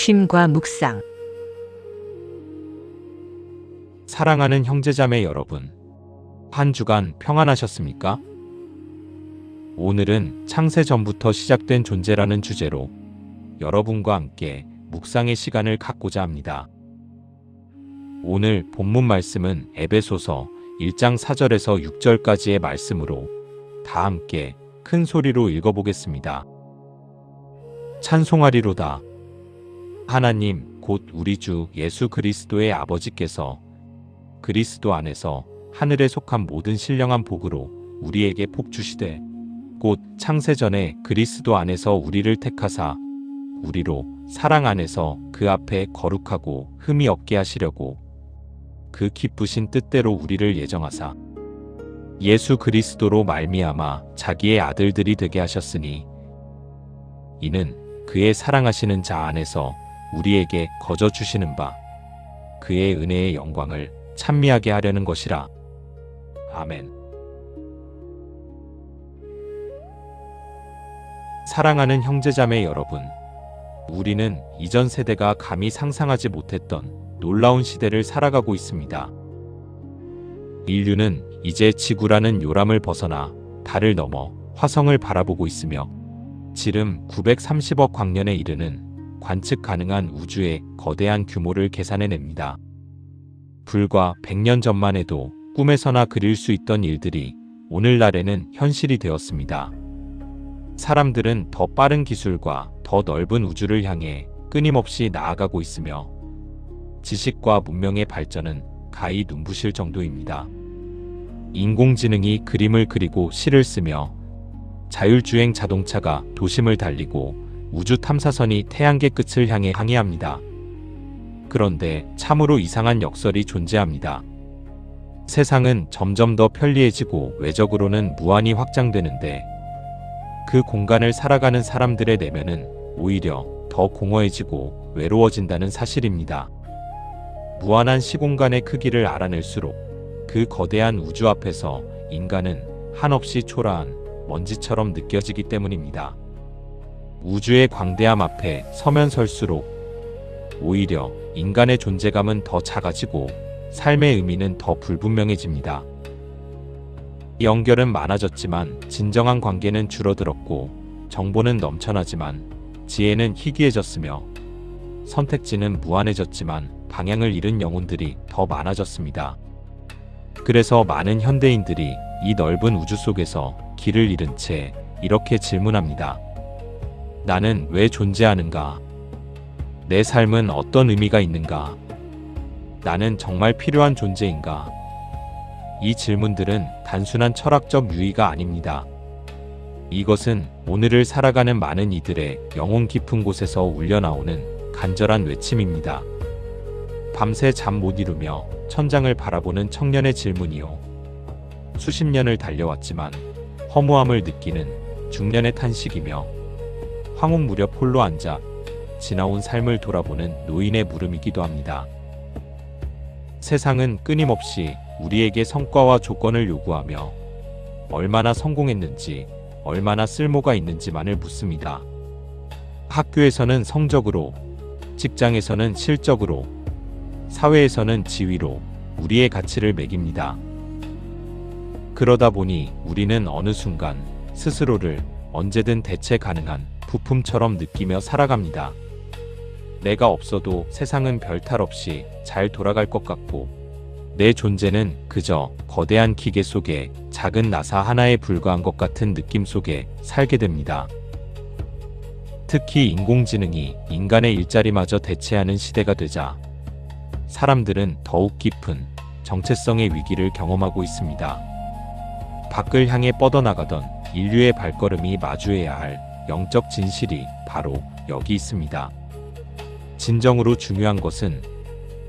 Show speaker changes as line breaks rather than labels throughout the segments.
쉼과 묵상.
사랑하는 형제자매 여러분, 한 주간 평안하셨습니까? 오늘은 창세 전부터 시작된 존재라는 주제로 여러분과 함께 묵상의 시간을 갖고자 합니다. 오늘 본문 말씀은 에베소서 1장 4절에서 6절까지의 말씀으로 다 함께 큰 소리로 읽어보겠습니다. 찬송하리로다. 하나님 곧 우리 주 예수 그리스도의 아버지께서 그리스도 안에서 하늘에 속한 모든 신령한 복으로 우리에게 복 주시되 곧 창세전에 그리스도 안에서 우리를 택하사 우리로 사랑 안에서 그 앞에 거룩하고 흠이 없게 하시려고 그 기쁘신 뜻대로 우리를 예정하사 예수 그리스도로 말미암아 자기의 아들들이 되게 하셨으니 이는 그의 사랑하시는 자 안에서 우리에게 거저 주시는 바 그의 은혜의 영광을 찬미하게 하려는 것이라. 아멘. 사랑하는 형제자매 여러분, 우리는 이전 세대가 감히 상상하지 못했던 놀라운 시대를 살아가고 있습니다. 인류는 이제 지구라는 요람을 벗어나 달을 넘어 화성을 바라보고 있으며 지름 930억 광년에 이르는 관측 가능한 우주의 거대한 규모를 계산해냅니다. 불과 100년 전만 해도 꿈에서나 그릴 수 있던 일들이 오늘날에는 현실이 되었습니다. 사람들은 더 빠른 기술과 더 넓은 우주를 향해 끊임없이 나아가고 있으며 지식과 문명의 발전은 가히 눈부실 정도입니다. 인공지능이 그림을 그리고 시를 쓰며 자율주행 자동차가 도심을 달리고 우주 탐사선이 태양계 끝을 향해 항해합니다. 그런데 참으로 이상한 역설이 존재합니다. 세상은 점점 더 편리해지고 외적으로는 무한히 확장되는데 그 공간을 살아가는 사람들의 내면은 오히려 더 공허해지고 외로워진다는 사실입니다. 무한한 시공간의 크기를 알아낼수록 그 거대한 우주 앞에서 인간은 한없이 초라한 먼지처럼 느껴지기 때문입니다. 우주의 광대함 앞에 서면 설수록 오히려 인간의 존재감은 더 작아지고 삶의 의미는 더 불분명해집니다. 연결은 많아졌지만 진정한 관계는 줄어들었고 정보는 넘쳐나지만 지혜는 희귀해졌으며 선택지는 무한해졌지만 방향을 잃은 영혼들이 더 많아졌습니다. 그래서 많은 현대인들이 이 넓은 우주 속에서 길을 잃은 채 이렇게 질문합니다. 나는 왜 존재하는가? 내 삶은 어떤 의미가 있는가? 나는 정말 필요한 존재인가? 이 질문들은 단순한 철학적 유의가 아닙니다. 이것은 오늘을 살아가는 많은 이들의 영혼 깊은 곳에서 울려나오는 간절한 외침입니다. 밤새 잠 못 이루며 천장을 바라보는 청년의 질문이요. 수십 년을 달려왔지만 허무함을 느끼는 중년의 탄식이며 황혼 무렵 홀로 앉아 지나온 삶을 돌아보는 노인의 물음이기도 합니다. 세상은 끊임없이 우리에게 성과와 조건을 요구하며 얼마나 성공했는지, 얼마나 쓸모가 있는지만을 묻습니다. 학교에서는 성적으로, 직장에서는 실적으로, 사회에서는 지위로 우리의 가치를 매깁니다. 그러다 보니 우리는 어느 순간 스스로를 언제든 대체 가능한 부품처럼 느끼며 살아갑니다. 내가 없어도 세상은 별탈 없이 잘 돌아갈 것 같고 내 존재는 그저 거대한 기계 속에 작은 나사 하나에 불과한 것 같은 느낌 속에 살게 됩니다. 특히 인공지능이 인간의 일자리마저 대체하는 시대가 되자 사람들은 더욱 깊은 정체성의 위기를 경험하고 있습니다. 밖을 향해 뻗어나가던 인류의 발걸음이 마주해야 할 영적 진실이 바로 여기 있습니다. 진정으로 중요한 것은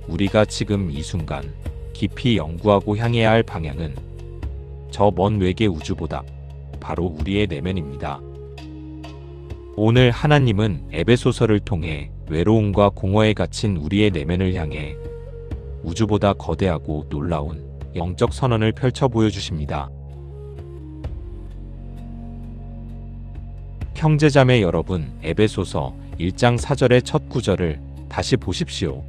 우리가 지금 이 순간 깊이 연구하고 향해야 할 방향은 저 먼 외계 우주보다 바로 우리의 내면입니다. 오늘 하나님은 에베소서를 통해 외로움과 공허에 갇힌 우리의 내면을 향해 우주보다 거대하고 놀라운 영적 선언을 펼쳐 보여주십니다. 형제자매 여러분, 에베소서 1장 4절의 첫 구절을 다시 보십시오.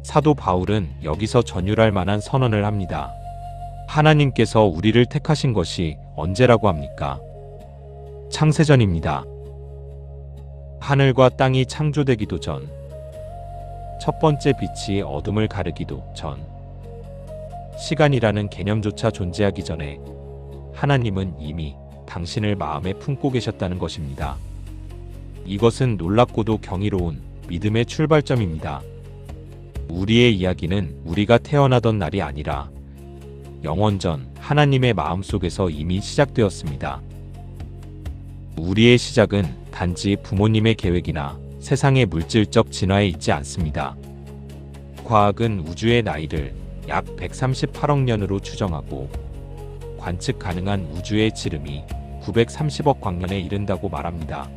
사도 바울은 여기서 전율할 만한 선언을 합니다. 하나님께서 우리를 택하신 것이 언제라고 합니까? 창세전입니다. 하늘과 땅이 창조되기도 전, 첫 번째 빛이 어둠을 가르기도 전, 시간이라는 개념조차 존재하기 전에 하나님은 이미 당신을 마음에 품고 계셨다는 것입니다. 이것은 놀랍고도 경이로운 믿음의 출발점입니다. 우리의 이야기는 우리가 태어나던 날이 아니라 영원전 하나님의 마음속에서 이미 시작되었습니다. 우리의 시작은 단지 부모님의 계획이나 세상의 물질적 진화에 있지 않습니다. 과학은 우주의 나이를 약 138억 년으로 추정하고 관측 가능한 우주의 지름이 930억 광년에 이른다고 말합니다.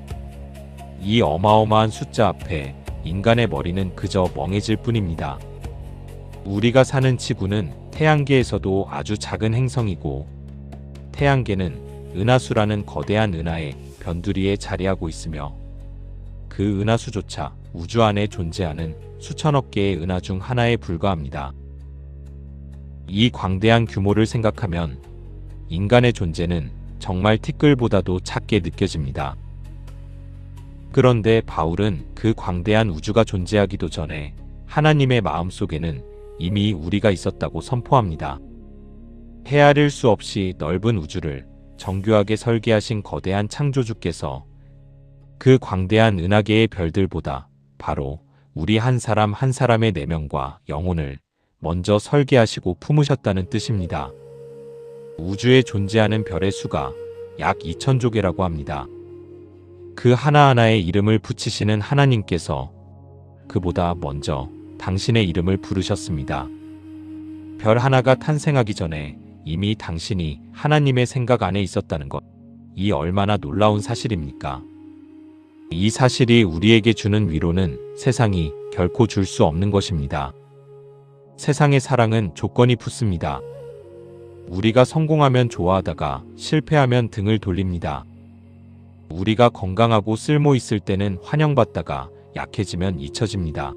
이 어마어마한 숫자 앞에 인간의 머리는 그저 멍해질 뿐입니다. 우리가 사는 지구는 태양계에서도 아주 작은 행성이고 태양계는 은하수라는 거대한 은하의 변두리에 자리하고 있으며 그 은하수조차 우주 안에 존재하는 수천억 개의 은하 중 하나에 불과합니다. 이 광대한 규모를 생각하면 인간의 존재는 정말 티끌보다도 작게 느껴집니다. 그런데 바울은 그 광대한 우주가 존재하기도 전에 하나님의 마음속에는 이미 우리가 있었다고 선포합니다. 헤아릴 수 없이 넓은 우주를 정교하게 설계하신 거대한 창조주께서 그 광대한 은하계의 별들보다 바로 우리 한 사람 한 사람의 내면과 영혼을 먼저 설계하시고 품으셨다는 뜻입니다. 우주에 존재하는 별의 수가 약 2000조 개라고 합니다. 그 하나하나의 이름을 붙이시는 하나님께서 그보다 먼저 당신의 이름을 부르셨습니다. 별 하나가 탄생하기 전에 이미 당신이 하나님의 생각 안에 있었다는 것, 이 얼마나 놀라운 사실입니까? 이 사실이 우리에게 주는 위로는 세상이 결코 줄 수 없는 것입니다. 세상의 사랑은 조건이 붙습니다. 우리가 성공하면 좋아하다가 실패하면 등을 돌립니다. 우리가 건강하고 쓸모 있을 때는 환영받다가 약해지면 잊혀집니다.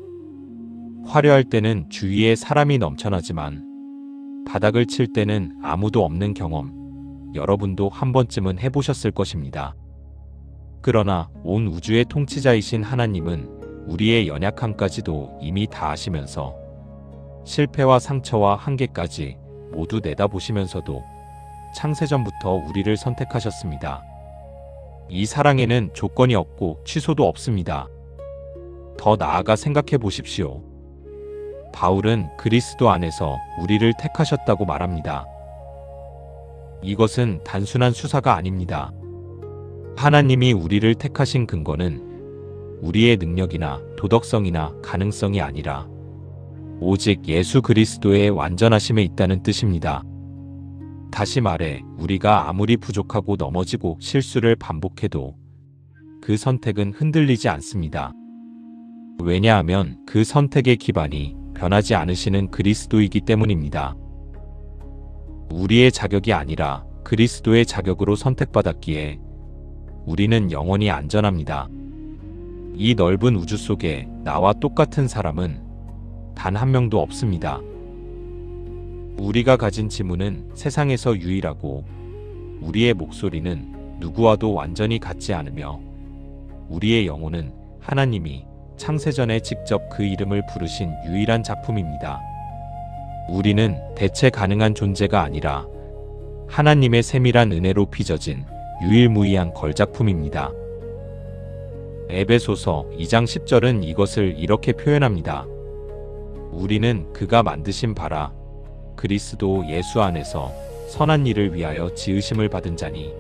화려할 때는 주위에 사람이 넘쳐나지만 바닥을 칠 때는 아무도 없는 경험, 여러분도 한 번쯤은 해보셨을 것입니다. 그러나 온 우주의 통치자이신 하나님은 우리의 연약함까지도 이미 다 아시면서 실패와 상처와 한계까지 모두 내다보시면서도 창세전부터 우리를 선택하셨습니다. 이 사랑에는 조건이 없고 취소도 없습니다. 더 나아가 생각해 보십시오. 바울은 그리스도 안에서 우리를 택하셨다고 말합니다. 이것은 단순한 수사가 아닙니다. 하나님이 우리를 택하신 근거는 우리의 능력이나 도덕성이나 가능성이 아니라 오직 예수 그리스도의 완전하심에 있다는 뜻입니다. 다시 말해 우리가 아무리 부족하고 넘어지고 실수를 반복해도 그 선택은 흔들리지 않습니다. 왜냐하면 그 선택의 기반이 변하지 않으시는 그리스도이기 때문입니다. 우리의 자격이 아니라 그리스도의 자격으로 선택받았기에 우리는 영원히 안전합니다. 이 넓은 우주 속에 나와 똑같은 사람은 단 한 명도 없습니다. 우리가 가진 지문은 세상에서 유일하고 우리의 목소리는 누구와도 완전히 같지 않으며 우리의 영혼은 하나님이 창세전에 직접 그 이름을 부르신 유일한 작품입니다. 우리는 대체 가능한 존재가 아니라 하나님의 세밀한 은혜로 빚어진 유일무이한 걸작품입니다. 에베소서 2장 10절은 이것을 이렇게 표현합니다. 우리는 그가 만드신 바라 그리스도 예수 안에서 선한 일을 위하여 지으심을 받은 자니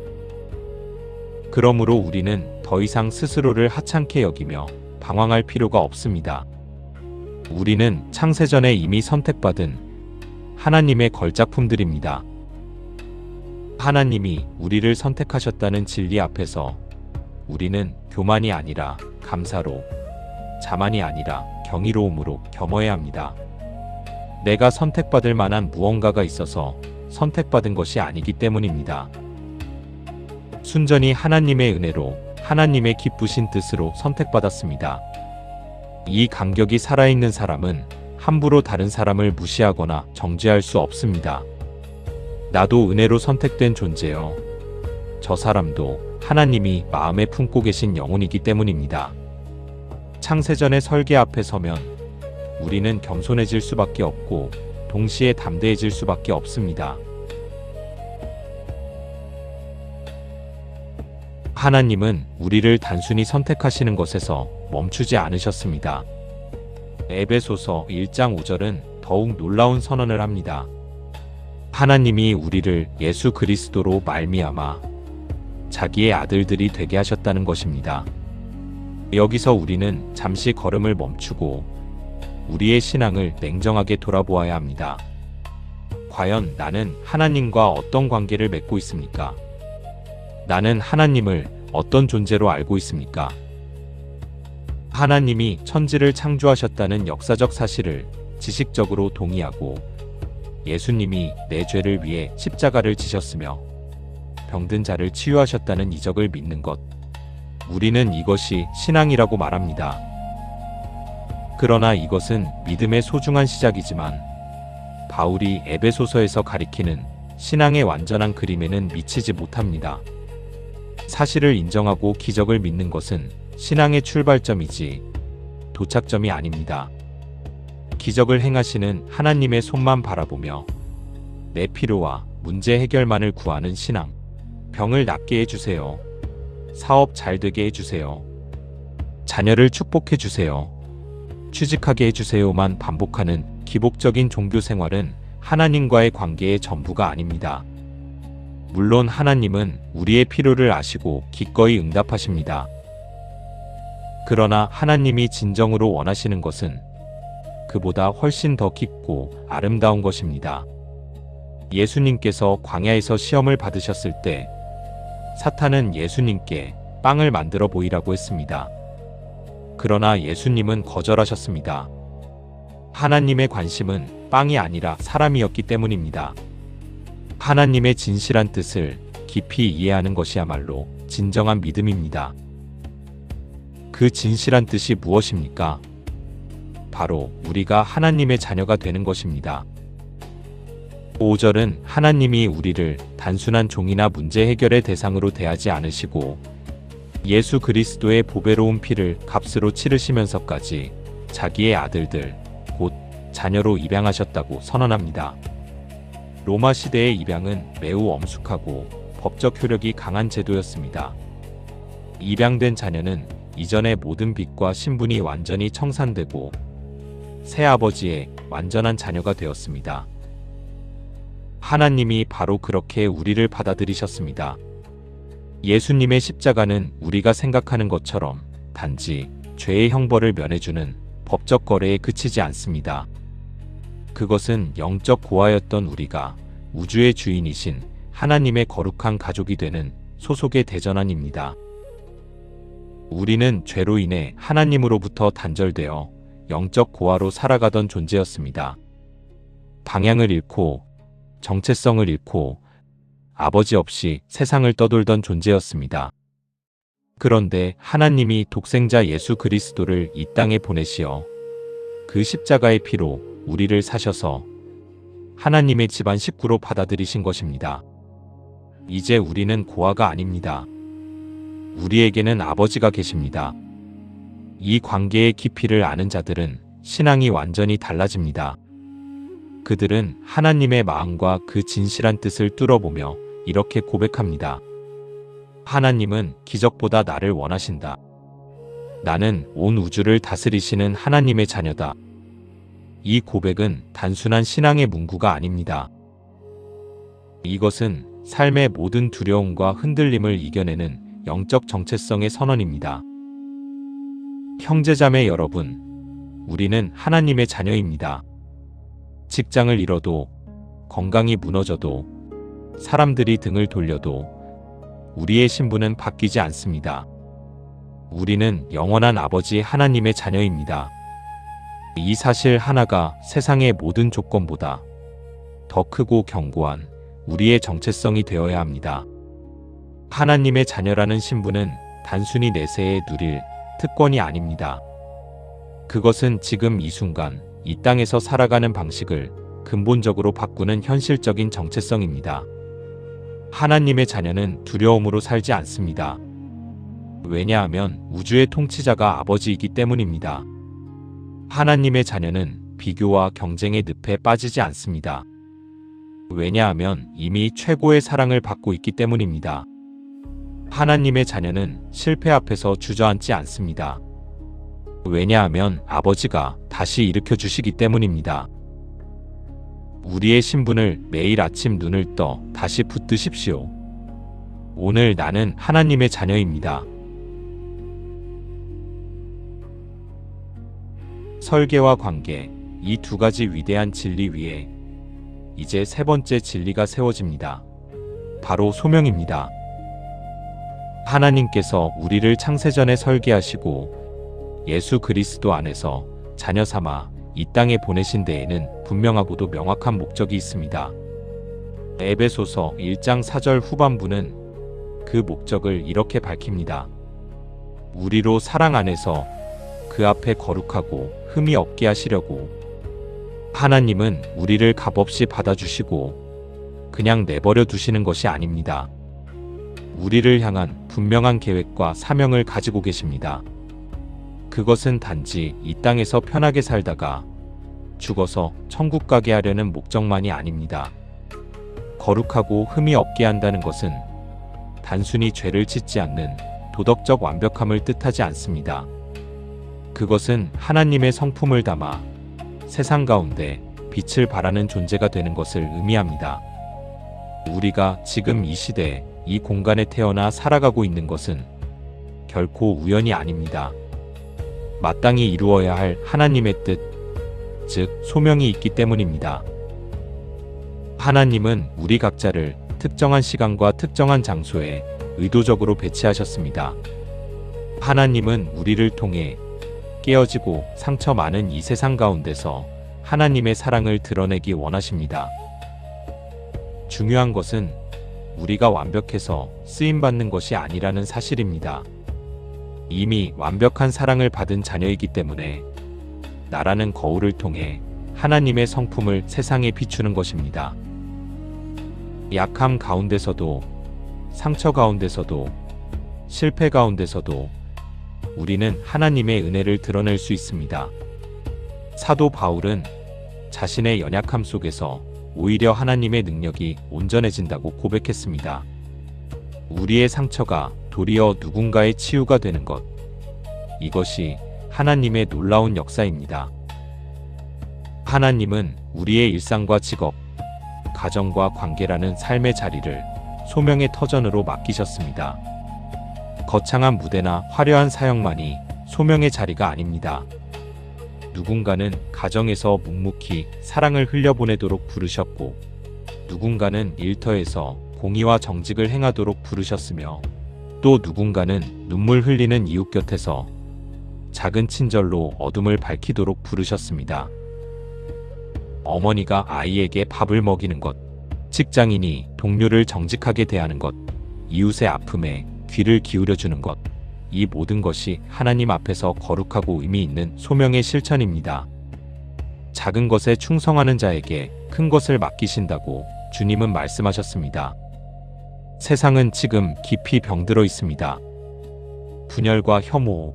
그러므로 우리는 더 이상 스스로를 하찮게 여기며 방황할 필요가 없습니다. 우리는 창세전에 이미 선택받은 하나님의 걸작품들입니다. 하나님이 우리를 선택하셨다는 진리 앞에서 우리는 교만이 아니라 감사로, 자만이 아니라 경이로움으로 겸허해야 합니다. 내가 선택받을 만한 무언가가 있어서 선택받은 것이 아니기 때문입니다. 순전히 하나님의 은혜로 하나님의 기쁘신 뜻으로 선택받았습니다. 이 간격이 살아있는 사람은 함부로 다른 사람을 무시하거나 정죄할 수 없습니다. 나도 은혜로 선택된 존재요. 저 사람도 하나님이 마음에 품고 계신 영혼이기 때문입니다. 창세전의 설계 앞에 서면 우리는 겸손해질 수밖에 없고 동시에 담대해질 수밖에 없습니다. 하나님은 우리를 단순히 선택하시는 것에서 멈추지 않으셨습니다. 에베소서 1장 5절은 더욱 놀라운 선언을 합니다. 하나님이 우리를 예수 그리스도로 말미암아 자기의 아들들이 되게 하셨다는 것입니다. 여기서 우리는 잠시 걸음을 멈추고 우리의 신앙을 냉정하게 돌아보아야 합니다. 과연 나는 하나님과 어떤 관계를 맺고 있습니까? 나는 하나님을 어떤 존재로 알고 있습니까? 하나님이 천지를 창조하셨다는 역사적 사실을 지식적으로 동의하고 예수님이 내 죄를 위해 십자가를 지셨으며 병든 자를 치유하셨다는 이적을 믿는 것. 우리는 이것이 신앙이라고 말합니다. 그러나 이것은 믿음의 소중한 시작이지만 바울이 에베소서에서 가리키는 신앙의 완전한 그림에는 미치지 못합니다. 사실을 인정하고 기적을 믿는 것은 신앙의 출발점이지 도착점이 아닙니다. 기적을 행하시는 하나님의 손만 바라보며 내 필요와 문제 해결만을 구하는 신앙. 병을 낫게 해주세요. 사업 잘 되게 해주세요. 자녀를 축복해 주세요. 취직하게 해주세요만 반복하는 기복적인 종교 생활은 하나님과의 관계의 전부가 아닙니다. 물론 하나님은 우리의 필요를 아시고 기꺼이 응답하십니다. 그러나 하나님이 진정으로 원하시는 것은 그보다 훨씬 더 깊고 아름다운 것입니다. 예수님께서 광야에서 시험을 받으셨을 때 사탄은 예수님께 빵을 만들어 보이라고 했습니다. 그러나 예수님은 거절하셨습니다. 하나님의 관심은 빵이 아니라 사람이었기 때문입니다. 하나님의 진실한 뜻을 깊이 이해하는 것이야말로 진정한 믿음입니다. 그 진실한 뜻이 무엇입니까? 바로 우리가 하나님의 자녀가 되는 것입니다. 5절은 하나님이 우리를 단순한 종이나 문제 해결의 대상으로 대하지 않으시고 예수 그리스도의 보배로운 피를 값으로 치르시면서까지 자기의 아들들, 곧 자녀로 입양하셨다고 선언합니다. 로마 시대의 입양은 매우 엄숙하고 법적 효력이 강한 제도였습니다. 입양된 자녀는 이전의 모든 빚과 신분이 완전히 청산되고 새아버지의 완전한 자녀가 되었습니다. 하나님이 바로 그렇게 우리를 받아들이셨습니다. 예수님의 십자가는 우리가 생각하는 것처럼 단지 죄의 형벌을 면해주는 법적 거래에 그치지 않습니다. 그것은 영적 고아였던 우리가 우주의 주인이신 하나님의 거룩한 가족이 되는 소속의 대전환입니다. 우리는 죄로 인해 하나님으로부터 단절되어 영적 고아로 살아가던 존재였습니다. 방향을 잃고 정체성을 잃고 아버지 없이 세상을 떠돌던 존재였습니다. 그런데 하나님이 독생자 예수 그리스도를 이 땅에 보내시어 그 십자가의 피로 우리를 사셔서 하나님의 집안 식구로 받아들이신 것입니다. 이제 우리는 고아가 아닙니다. 우리에게는 아버지가 계십니다. 이 관계의 깊이를 아는 자들은 신앙이 완전히 달라집니다. 그들은 하나님의 마음과 그 진실한 뜻을 뚫어보며 이렇게 고백합니다. 하나님은 기적보다 나를 원하신다. 나는 온 우주를 다스리시는 하나님의 자녀다. 이 고백은 단순한 신앙의 문구가 아닙니다. 이것은 삶의 모든 두려움과 흔들림을 이겨내는 영적 정체성의 선언입니다. 형제자매 여러분, 우리는 하나님의 자녀입니다. 직장을 잃어도, 건강이 무너져도, 사람들이 등을 돌려도 우리의 신분은 바뀌지 않습니다. 우리는 영원한 아버지 하나님의 자녀입니다. 이 사실 하나가 세상의 모든 조건보다 더 크고 견고한 우리의 정체성이 되어야 합니다. 하나님의 자녀라는 신분은 단순히 내세에 누릴 특권이 아닙니다. 그것은 지금 이 순간 이 땅에서 살아가는 방식을 근본적으로 바꾸는 현실적인 정체성입니다. 하나님의 자녀는 두려움으로 살지 않습니다. 왜냐하면 우주의 통치자가 아버지이기 때문입니다. 하나님의 자녀는 비교와 경쟁의 늪에 빠지지 않습니다. 왜냐하면 이미 최고의 사랑을 받고 있기 때문입니다. 하나님의 자녀는 실패 앞에서 주저앉지 않습니다. 왜냐하면 아버지가 다시 일으켜 주시기 때문입니다. 우리의 신분을 매일 아침 눈을 떠 다시 붙드십시오. 오늘 나는 하나님의 자녀입니다. 설계와 관계, 이 두 가지 위대한 진리 위에 이제 세 번째 진리가 세워집니다. 바로 소명입니다. 하나님께서 우리를 창세전에 설계하시고 예수 그리스도 안에서 자녀 삼아 이 땅에 보내신 데에는 분명하고도 명확한 목적이 있습니다. 에베소서 1장 4절 후반부는 그 목적을 이렇게 밝힙니다. 우리로 사랑 안에서 그 앞에 거룩하고 흠이 없게 하시려고. 하나님은 우리를 값없이 받아주시고 그냥 내버려 두시는 것이 아닙니다. 우리를 향한 분명한 계획과 사명을 가지고 계십니다. 그것은 단지 이 땅에서 편하게 살다가 죽어서 천국 가게 하려는 목적만이 아닙니다. 거룩하고 흠이 없게 한다는 것은 단순히 죄를 짓지 않는 도덕적 완벽함을 뜻하지 않습니다. 그것은 하나님의 성품을 담아 세상 가운데 빛을 발하는 존재가 되는 것을 의미합니다. 우리가 지금 이 시대에 이 공간에 태어나 살아가고 있는 것은 결코 우연이 아닙니다. 마땅히 이루어야 할 하나님의 뜻, 즉 소명이 있기 때문입니다. 하나님은 우리 각자를 특정한 시간과 특정한 장소에 의도적으로 배치하셨습니다. 하나님은 우리를 통해 깨어지고 상처 많은 이 세상 가운데서 하나님의 사랑을 드러내기 원하십니다. 중요한 것은 우리가 완벽해서 쓰임받는 것이 아니라는 사실입니다. 이미 완벽한 사랑을 받은 자녀이기 때문에 나라는 거울을 통해 하나님의 성품을 세상에 비추는 것입니다. 약함 가운데서도, 상처 가운데서도, 실패 가운데서도 우리는 하나님의 은혜를 드러낼 수 있습니다. 사도 바울은 자신의 연약함 속에서 오히려 하나님의 능력이 온전해진다고 고백했습니다. 우리의 상처가 도리어 누군가의 치유가 되는 것. 이것이 하나님의 놀라운 역사입니다. 하나님은 우리의 일상과 직업, 가정과 관계라는 삶의 자리를 소명의 터전으로 맡기셨습니다. 거창한 무대나 화려한 사역만이 소명의 자리가 아닙니다. 누군가는 가정에서 묵묵히 사랑을 흘려보내도록 부르셨고, 누군가는 일터에서 공의와 정직을 행하도록 부르셨으며, 또 누군가는 눈물 흘리는 이웃 곁에서 작은 친절로 어둠을 밝히도록 부르셨습니다. 어머니가 아이에게 밥을 먹이는 것, 직장인이 동료를 정직하게 대하는 것, 이웃의 아픔에 귀를 기울여주는 것, 이 모든 것이 하나님 앞에서 거룩하고 의미 있는 소명의 실천입니다. 작은 것에 충성하는 자에게 큰 것을 맡기신다고 주님은 말씀하셨습니다. 세상은 지금 깊이 병들어 있습니다. 분열과 혐오,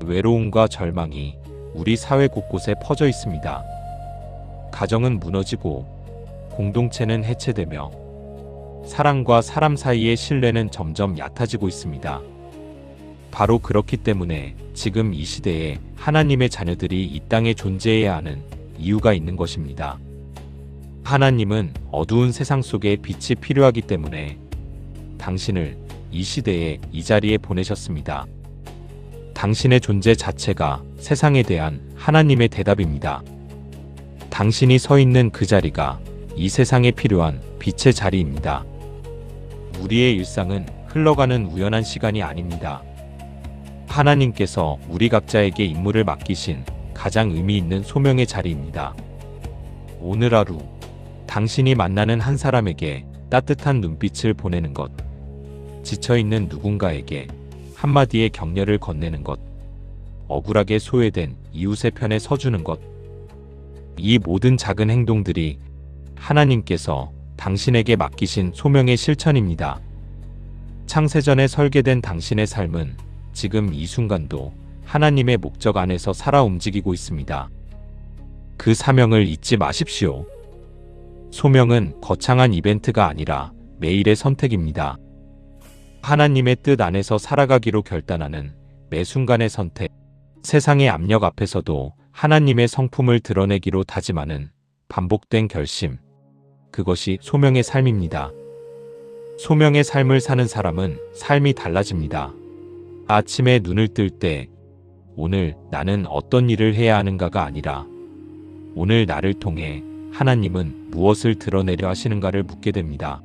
외로움과 절망이 우리 사회 곳곳에 퍼져 있습니다. 가정은 무너지고 공동체는 해체되며 사람과 사람 사이의 신뢰는 점점 얕아지고 있습니다. 바로 그렇기 때문에 지금 이 시대에 하나님의 자녀들이 이 땅에 존재해야 하는 이유가 있는 것입니다. 하나님은 어두운 세상 속에 빛이 필요하기 때문에 당신을 이 시대에 이 자리에 보내셨습니다. 당신의 존재 자체가 세상에 대한 하나님의 대답입니다. 당신이 서 있는 그 자리가 이 세상에 필요한 빛의 자리입니다. 우리의 일상은 흘러가는 우연한 시간이 아닙니다. 하나님께서 우리 각자에게 임무를 맡기신 가장 의미 있는 소명의 자리입니다. 오늘 하루 당신이 만나는 한 사람에게 따뜻한 눈빛을 보내는 것, 지쳐있는 누군가에게 한마디의 격려를 건네는 것, 억울하게 소외된 이웃의 편에 서주는 것, 이 모든 작은 행동들이 하나님께서 당신에게 맡기신 소명의 실천입니다. 창세전에 설계된 당신의 삶은 지금 이 순간도 하나님의 목적 안에서 살아 움직이고 있습니다. 그 사명을 잊지 마십시오. 소명은 거창한 이벤트가 아니라 매일의 선택입니다. 하나님의 뜻 안에서 살아가기로 결단하는 매 순간의 선택, 세상의 압력 앞에서도 하나님의 성품을 드러내기로 다짐하는 반복된 결심, 그것이 소명의 삶입니다. 소명의 삶을 사는 사람은 삶이 달라집니다. 아침에 눈을 뜰 때 오늘 나는 어떤 일을 해야 하는가가 아니라 오늘 나를 통해 하나님은 무엇을 드러내려 하시는가를 묻게 됩니다.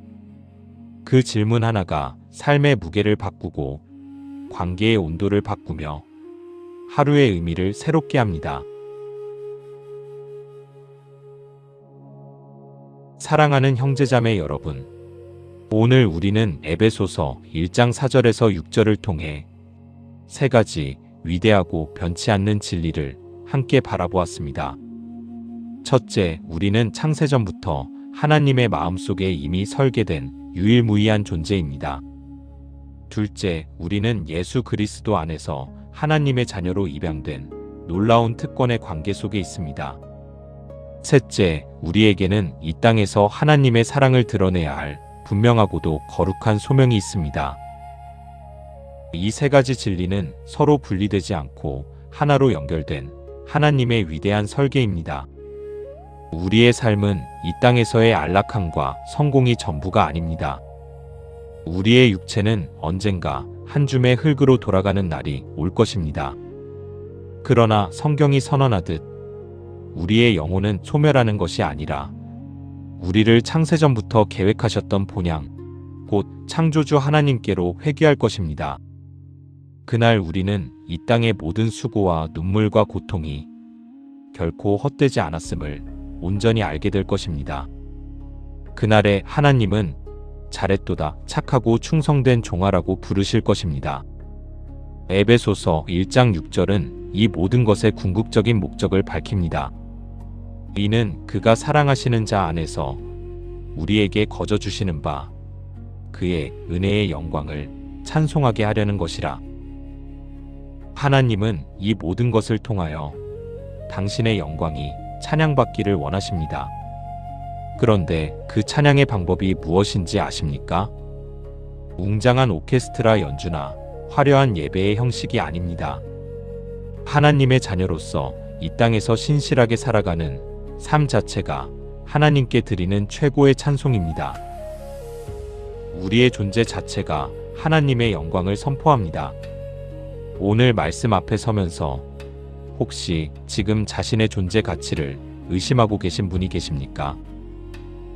그 질문 하나가 삶의 무게를 바꾸고 관계의 온도를 바꾸며 하루의 의미를 새롭게 합니다. 사랑하는 형제자매 여러분, 오늘 우리는 에베소서 1장 4절에서 6절을 통해 세 가지 위대하고 변치 않는 진리를 함께 바라보았습니다. 첫째, 우리는 창세전부터 하나님의 마음속에 이미 설계된 유일무이한 존재입니다. 둘째, 우리는 예수 그리스도 안에서 하나님의 자녀로 입양된 놀라운 특권의 관계 속에 있습니다. 셋째, 우리에게는 이 땅에서 하나님의 사랑을 드러내야 할 분명하고도 거룩한 소명이 있습니다. 이 세 가지 진리는 서로 분리되지 않고 하나로 연결된 하나님의 위대한 설계입니다. 우리의 삶은 이 땅에서의 안락함과 성공이 전부가 아닙니다. 우리의 육체는 언젠가 한 줌의 흙으로 돌아가는 날이 올 것입니다. 그러나 성경이 선언하듯 우리의 영혼은 소멸하는 것이 아니라 우리를 창세전부터 계획하셨던 본향, 곧 창조주 하나님께로 회귀할 것입니다. 그날 우리는 이 땅의 모든 수고와 눈물과 고통이 결코 헛되지 않았음을 온전히 알게 될 것입니다. 그날에 하나님은 잘했도다 착하고 충성된 종아라고 부르실 것입니다. 에베소서 1장 6절은 이 모든 것의 궁극적인 목적을 밝힙니다. 이는 그가 사랑하시는 자 안에서 우리에게 거저 주시는 바 그의 은혜의 영광을 찬송하게 하려는 것이라. 하나님은 이 모든 것을 통하여 당신의 영광이 찬양받기를 원하십니다. 그런데 그 찬양의 방법이 무엇인지 아십니까? 웅장한 오케스트라 연주나 화려한 예배의 형식이 아닙니다. 하나님의 자녀로서 이 땅에서 신실하게 살아가는 삶 자체가 하나님께 드리는 최고의 찬송입니다. 우리의 존재 자체가 하나님의 영광을 선포합니다. 오늘 말씀 앞에 서면서 혹시 지금 자신의 존재 가치를 의심하고 계신 분이 계십니까?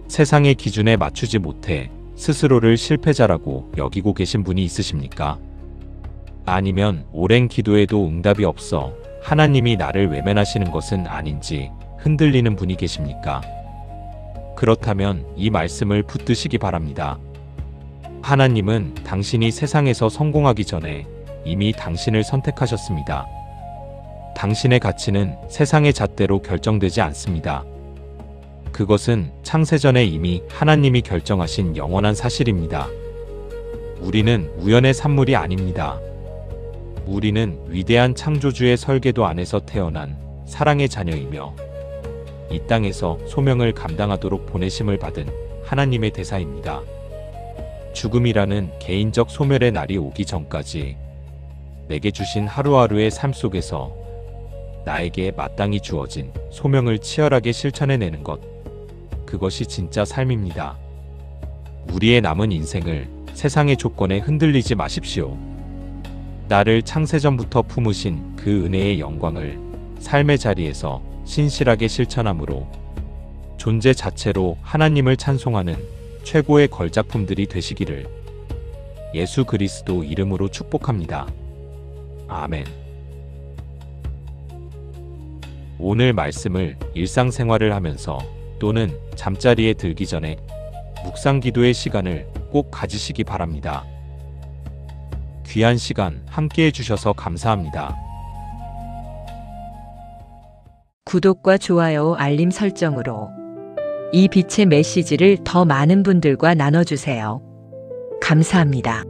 세상의 기준에 맞추지 못해 스스로를 실패자라고 여기고 계신 분이 있으십니까? 아니면 오랜 기도에도 응답이 없어 하나님이 나를 외면하시는 것은 아닌지 흔들리는 분이 계십니까? 그렇다면 이 말씀을 붙드시기 바랍니다. 하나님은 당신이 세상에서 성공하기 전에 이미 당신을 선택하셨습니다. 당신의 가치는 세상의 잣대로 결정되지 않습니다. 그것은 창세전에 이미 하나님이 결정하신 영원한 사실입니다. 우리는 우연의 산물이 아닙니다. 우리는 위대한 창조주의 설계도 안에서 태어난 사랑의 자녀이며 이 땅에서 소명을 감당하도록 보내심을 받은 하나님의 대사입니다. 죽음이라는 개인적 소멸의 날이 오기 전까지 내게 주신 하루하루의 삶 속에서 나에게 마땅히 주어진 소명을 치열하게 실천해내는 것, 그것이 진짜 삶입니다. 우리의 남은 인생을 세상의 조건에 흔들리지 마십시오. 나를 창세전부터 품으신 그 은혜의 영광을 삶의 자리에서 신실하게 실천함으로 존재 자체로 하나님을 찬송하는 최고의 걸작품들이 되시기를 예수 그리스도 이름으로 축복합니다. 아멘. 오늘 말씀을 일상생활을 하면서 또는 잠자리에 들기 전에 묵상 기도의 시간을 꼭 가지시기 바랍니다. 귀한 시간 함께 해주셔서 감사합니다.
구독과 좋아요, 알림 설정으로 이 빛의 메시지를 더 많은 분들과 나눠주세요. 감사합니다.